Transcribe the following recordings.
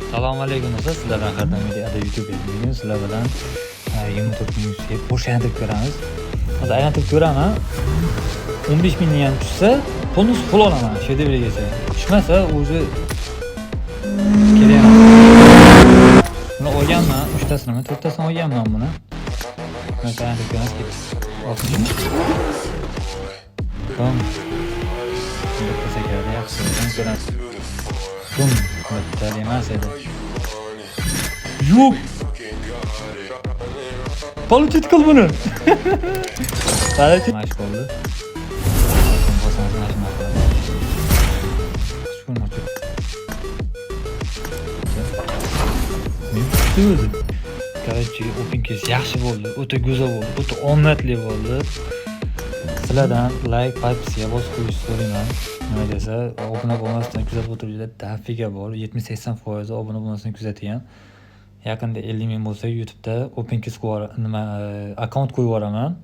Assalomu alaykum do'stlar. Sizlar bilan Qardam Media YouTube bugun sizlar bilan 24 ming ga Porsche aylantirib ko'ramiz. Hozir aylantirib ko'raman. 15 mingni ham tushsa, bonus pul olaman shedevrigacha. Tushmasa, o'zi kerak emas. Buni olganman, 3 tasini, 4 tasini olganman buni. Mana aylantirib ko'ramiz. Olishimiz. Tamam. Bitta kerak, yaxshi ko'ramiz. Bum, bitta emas edi. Yo'q. Получить qil buni. Получить. Mash bo'ldi. Короче, o'pingiz yaxshi bo'ldi, o'ta go'zal bo'ldi, o'ta omadli bo'ldi. Sizlardan like, podpiska bosib qo'yishni so'rayman. Nima desa, obuna bo'lmasdan kuzatib o'tirishlar dafiga bor. 70-80% obuna bo'lmasdan kuzatgan. Yaqinda 50 ming bo'lsa, YouTube'da OpenKiss akkaunt qo'yib yuboraman.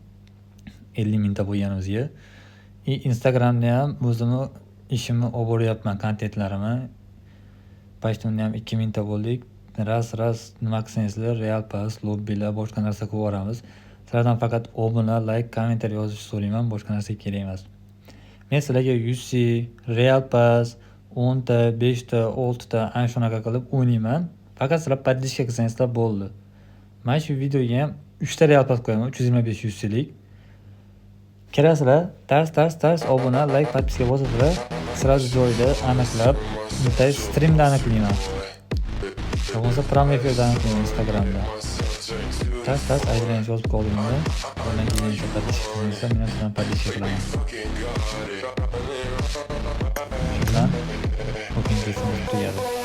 50 mingta bo'lganimizga. Instagramda ham o'zimni ishimni olib boryapman, kontentlarimni. Pashtonda ham 2 mingta bo'ldik. Ras nima qilsangizlar, Real Pass, lobbilar, boshqa narsa qilib yuboramiz. Sizlardan faqat obuna, like, kommentariy yozishni so'rayman, boshqa narsa kerak emas. Men sizlarga 100 Real Pass 10 ta, 5 ta, 6 ta ana shunaqa qilib o'ynayman. Faqat sizlar podpishka qilsangizlar bo'ldi. Mana shu videoga ham 3 ta Real Pass qo'yaman, 325 100 lik. Kirasizlar, tars obuna, like, podpiska bosasizlar, sразу joyida aniqlab, bitta streamda aniqlayman. Bo'lmasa prom efirda aniqlayman Instagramda. Tas aylanib yozib qo'ydim-da. Bundan keyin esa podpishka qilsa, men ham podpishka qilaman. Shundan o'pingizni tugadi.